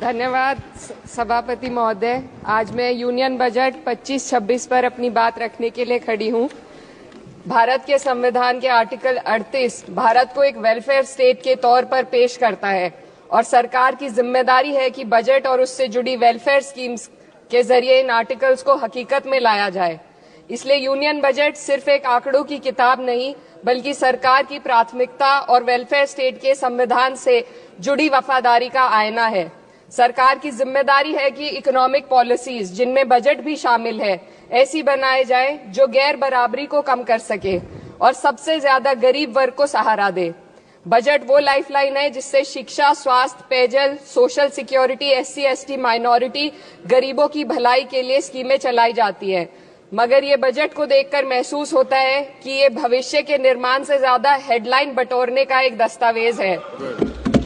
धन्यवाद सभापति महोदय। आज मैं यूनियन बजट 25-26 पर अपनी बात रखने के लिए खड़ी हूं। भारत के संविधान के आर्टिकल 38 भारत को एक वेलफेयर स्टेट के तौर पर पेश करता है और सरकार की जिम्मेदारी है कि बजट और उससे जुड़ी वेलफेयर स्कीम्स के जरिए इन आर्टिकल्स को हकीकत में लाया जाए। इसलिए यूनियन बजट सिर्फ एक आंकड़ों की किताब नहीं, बल्कि सरकार की प्राथमिकता और वेलफेयर स्टेट के संविधान से जुड़ी वफादारी का आईना है। सरकार की जिम्मेदारी है कि इकोनॉमिक पॉलिसीज, जिनमें बजट भी शामिल है, ऐसी बनाए जाए जो गैर बराबरी को कम कर सके और सबसे ज्यादा गरीब वर्ग को सहारा दे। बजट वो लाइफलाइन है जिससे शिक्षा, स्वास्थ्य, पेयजल, social security, SC, ST, minority, गरीबों की भलाई के लिए स्कीमें चलाई जाती है। मगर ये बजट को देखकर महसूस होता है कि ये भविष्य के निर्माण से ज्यादा हेडलाइन बटोरने का एक दस्तावेज है।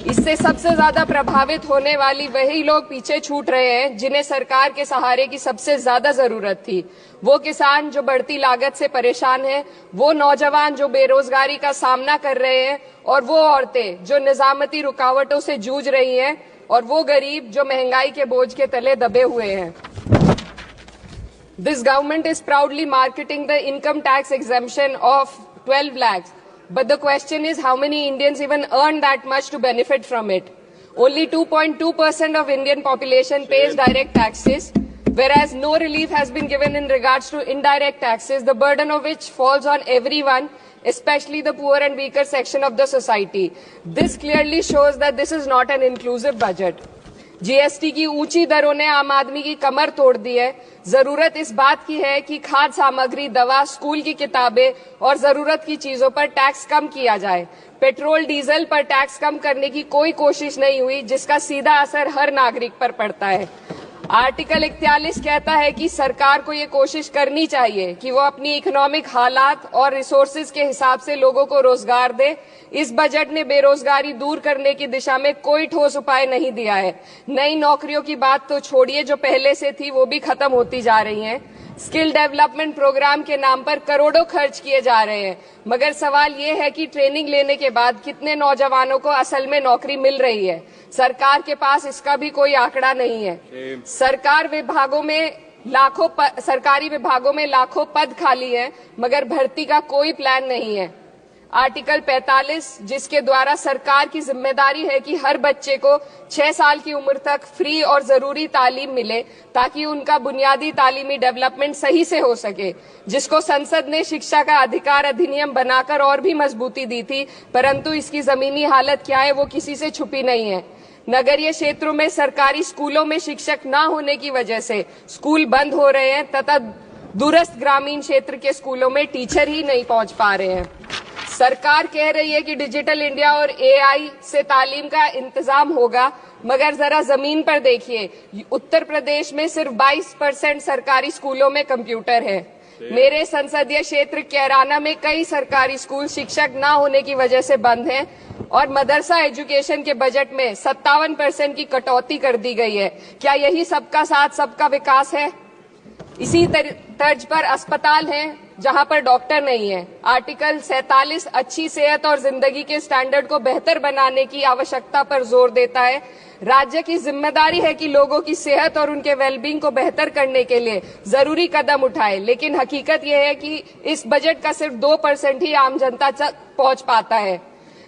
इससे सबसे ज्यादा प्रभावित होने वाली वही लोग पीछे छूट रहे हैं जिन्हें सरकार के सहारे की सबसे ज्यादा जरूरत थी। वो किसान जो बढ़ती लागत से परेशान हैं, वो नौजवान जो बेरोजगारी का सामना कर रहे हैं, और वो औरतें जो निजामती रुकावटों से जूझ रही हैं, और वो गरीब जो महंगाई के बोझ के तले दबे हुए हैं। This government is proudly marketing the income tax exemption of 12 lakhs. But the question is, how many Indians even earn that much to benefit from it? Only 2.2% of Indian population pays direct taxes, whereas no relief has been given in regards to indirect taxes, the burden of which falls on everyone, especially the poor and weaker section of the society. This clearly shows that this is not an inclusive budget. GST की ऊंची दरों ने आम आदमी की कमर तोड़ दी है। जरूरत इस बात की है कि खाद्य सामग्री, दवा, स्कूल की किताबें और जरूरत की चीजों पर टैक्स कम किया जाए। पेट्रोल, डीजल पर टैक्स कम करने की कोई कोशिश नहीं हुई, जिसका सीधा असर हर नागरिक पर पड़ता है। आर्टिकल 41 कहता है कि सरकार को ये कोशिश करनी चाहिए कि वो अपनी इकोनॉमिक हालात और रिसोर्सेज के हिसाब से लोगों को रोजगार दे। इस बजट ने बेरोजगारी दूर करने की दिशा में कोई ठोस उपाय नहीं दिया है। नई नौकरियों की बात तो छोड़िए, जो पहले से थी वो भी खत्म होती जा रही हैं। स्किल डेवलपमेंट प्रोग्राम के नाम पर करोड़ों खर्च किए जा रहे हैं, मगर सवाल ये है कि ट्रेनिंग लेने के बाद कितने नौजवानों को असल में नौकरी मिल रही है। सरकार के पास इसका भी कोई आंकड़ा नहीं है। सरकारी विभागों में लाखों पद खाली हैं, मगर भर्ती का कोई प्लान नहीं है। आर्टिकल 45, जिसके द्वारा सरकार की जिम्मेदारी है कि हर बच्चे को 6 साल की उम्र तक फ्री और जरूरी तालीम मिले ताकि उनका बुनियादी तालीमी डेवलपमेंट सही से हो सके, जिसको संसद ने शिक्षा का अधिकार अधिनियम बनाकर और भी मजबूती दी थी, परंतु इसकी जमीनी हालत क्या है वो किसी से छुपी नहीं है। नगरीय क्षेत्रों में सरकारी स्कूलों में शिक्षक न होने की वजह से स्कूल बंद हो रहे हैं तथा दूरस्थ ग्रामीण क्षेत्र के स्कूलों में टीचर ही नहीं पहुंच पा रहे हैं। सरकार कह रही है कि डिजिटल इंडिया और एआई से तालीम का इंतजाम होगा, मगर जरा जमीन पर देखिए, उत्तर प्रदेश में सिर्फ 22% सरकारी स्कूलों में कंप्यूटर है। मेरे संसदीय क्षेत्र कैराना में कई सरकारी स्कूल शिक्षक न होने की वजह से बंद हैं और मदरसा एजुकेशन के बजट में 57% की कटौती कर दी गई है। क्या यही सबका साथ सबका विकास है? इसी तर्ज पर अस्पताल हैं जहां पर डॉक्टर नहीं है। आर्टिकल 47 अच्छी सेहत और जिंदगी के स्टैंडर्ड को बेहतर बनाने की आवश्यकता पर जोर देता है। राज्य की जिम्मेदारी है कि लोगों की सेहत और उनके वेलबींग को बेहतर करने के लिए जरूरी कदम उठाए, लेकिन हकीकत यह है कि इस बजट का सिर्फ 2% ही आम जनता तक पहुंच पाता है।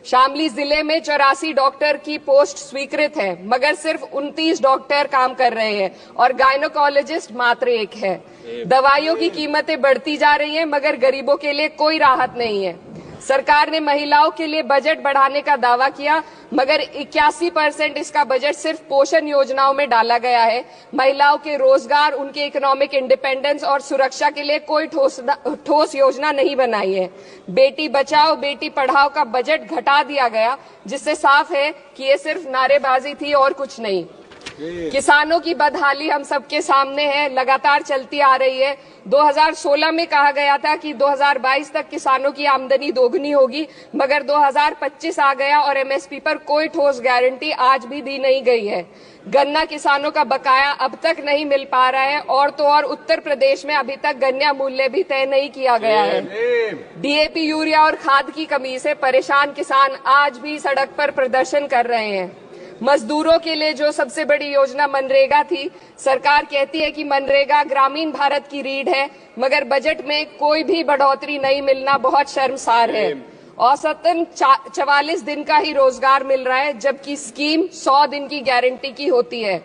शामली जिले में 84 डॉक्टर की पोस्ट स्वीकृत है, मगर सिर्फ 29 डॉक्टर काम कर रहे हैं और गायनोकोलॉजिस्ट मात्र 1 है। दवाइयों की कीमतें बढ़ती जा रही हैं, मगर गरीबों के लिए कोई राहत नहीं है। सरकार ने महिलाओं के लिए बजट बढ़ाने का दावा किया, मगर 81% इसका बजट सिर्फ पोषण योजनाओं में डाला गया है। महिलाओं के रोजगार, उनके इकोनॉमिक इंडिपेंडेंस और सुरक्षा के लिए कोई ठोस योजना नहीं बनाई है। बेटी बचाओ बेटी पढ़ाओ का बजट घटा दिया गया, जिससे साफ है कि ये सिर्फ नारेबाजी थी और कुछ नहीं। किसानों की बदहाली हम सबके सामने है, लगातार चलती आ रही है। 2016 में कहा गया था कि 2022 तक किसानों की आमदनी दोगुनी होगी, मगर 2025 आ गया और एमएसपी पर कोई ठोस गारंटी आज भी दी नहीं गई है। गन्ना किसानों का बकाया अब तक नहीं मिल पा रहा है, और तो और उत्तर प्रदेश में अभी तक गन्ना मूल्य भी तय नहीं किया गया है। डीएपी, यूरिया और खाद की कमी से परेशान किसान आज भी सड़क पर प्रदर्शन कर रहे हैं। मजदूरों के लिए जो सबसे बड़ी योजना मनरेगा थी, सरकार कहती है कि मनरेगा ग्रामीण भारत की रीढ़ है, मगर बजट में कोई भी बढ़ोतरी नहीं मिलना बहुत शर्मसार है। औसतन 44 दिन का ही रोजगार मिल रहा है, जबकि स्कीम 100 दिन की गारंटी की होती है।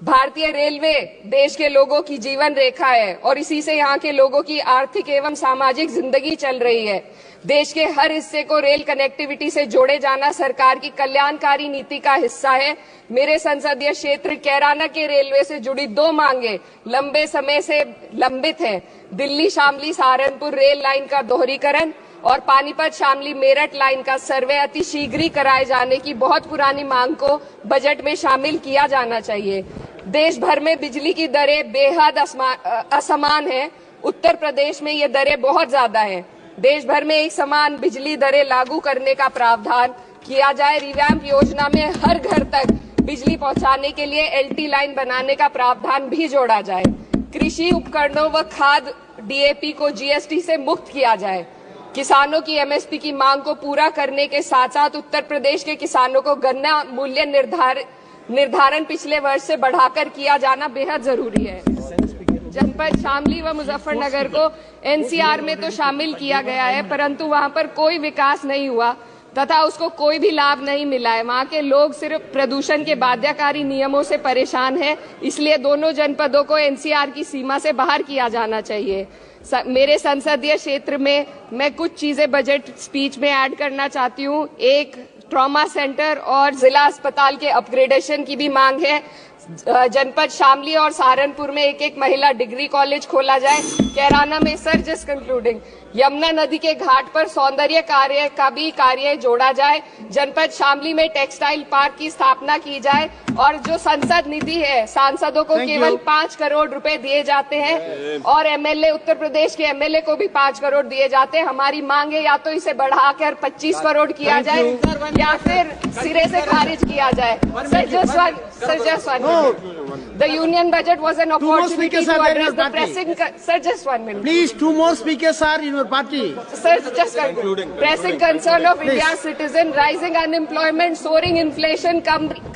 भारतीय रेलवे देश के लोगों की जीवन रेखा है और इसी से यहाँ के लोगों की आर्थिक एवं सामाजिक जिंदगी चल रही है। देश के हर हिस्से को रेल कनेक्टिविटी से जोड़े जाना सरकार की कल्याणकारी नीति का हिस्सा है। मेरे संसदीय क्षेत्र कैराना के रेलवे से जुड़ी 2 मांगे लंबे समय से लंबित हैं। दिल्ली शामली सहारनपुर रेल लाइन का दोहरीकरण और पानीपत शामली मेरठ लाइन का सर्वे अति शीघ्र ही कराए जाने की बहुत पुरानी मांग को बजट में शामिल किया जाना चाहिए। देश भर में बिजली की दरें बेहद असमान हैं। उत्तर प्रदेश में ये दरें बहुत ज्यादा हैं। देश भर में एक समान बिजली दरें लागू करने का प्रावधान किया जाए। रिवैम्प योजना में हर घर तक बिजली पहुंचाने के लिए एलटी लाइन बनाने का प्रावधान भी जोड़ा जाए। कृषि उपकरणों व खाद डीएपी को जीएसटी से मुक्त किया जाए। किसानों की एमएसपी की मांग को पूरा करने के साथ साथ उत्तर प्रदेश के किसानों को गन्ना मूल्य निर्धारण पिछले वर्ष से बढ़ाकर किया जाना बेहद जरूरी है। जनपद शामली व मुजफ्फरनगर को एनसीआर में तो शामिल किया गया है, परंतु वहां पर कोई विकास नहीं हुआ तथा उसको कोई भी लाभ नहीं मिला है। वहां के लोग सिर्फ प्रदूषण के बाध्यकारी नियमों से परेशान हैं, इसलिए दोनों जनपदों को एनसीआर की सीमा से बाहर किया जाना चाहिए। मेरे संसदीय क्षेत्र में मैं कुछ चीजें बजट स्पीच में ऐड करना चाहती हूँ। एक, ट्रॉमा सेंटर और जिला अस्पताल के अपग्रेडेशन की भी मांग है। जनपद शामली और सहारनपुर में एक महिला डिग्री कॉलेज खोला जाए। कैराना में सर जस्ट कंक्लूडिंग, यमुना नदी के घाट पर सौंदर्य कार्य का भी कार्य जोड़ा जाए। जनपद शामली में टेक्सटाइल पार्क की स्थापना की जाए और जो संसद निधि है, सांसदों को केवल 5 करोड़ रुपए दिए जाते हैं और एमएलए, उत्तर प्रदेश के एमएलए को भी 5 करोड़ दिए जाते हैं। हमारी मांग है या तो इसे बढ़ाकर 25 करोड़ किया जाए या फिर सिरे से खारिज किया जाए। Sir, just one minute. The union budget was an opportunity to address the pressing... Sir, just 1 minute. Please, 2 more speakers are in your party. Sir, just concluding. Pressing concern of India's citizen, rising unemployment, soaring inflation,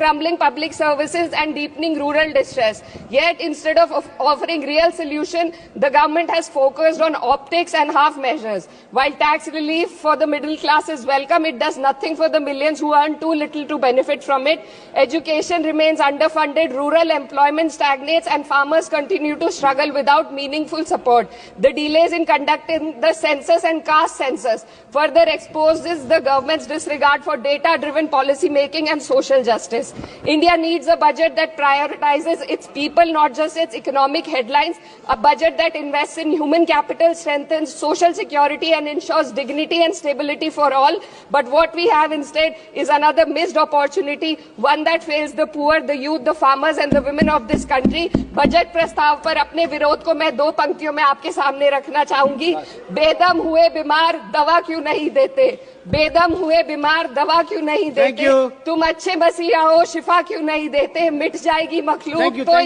crumbling public services and deepening rural distress. Yet, instead of offering real solution, the government has focused on optics and half measures. While tax relief for the middle class is welcome, it does nothing for the millions who earn too little to benefit from it. Education remains underfunded, rural employment stagnates and farmers continue to struggle without meaningful support. The delays in conducting the census and caste census further exposes the government's disregard for data-driven policy making and social justice. India needs a budget that prioritizes its people, not just its economic headlines, a budget that invests in human capital, strengthens social security and ensures dignity and stability for all. But what we have instead is another missed opportunity, one that fails the poor, the youth, the farmers and the women of this country. Budget प्रस्ताव पर अपने विरोध को मैं 2 पंक्तियों में आपके सामने रखना चाहूंगी। बेदम हुए बीमार दवा क्यों नहीं देते? बेदम हुए बीमार दवा क्यों नहीं देते? तुम अच्छे मसीहा हो, शिफा क्यों नहीं देते? मिट जाएगी मखलूक तो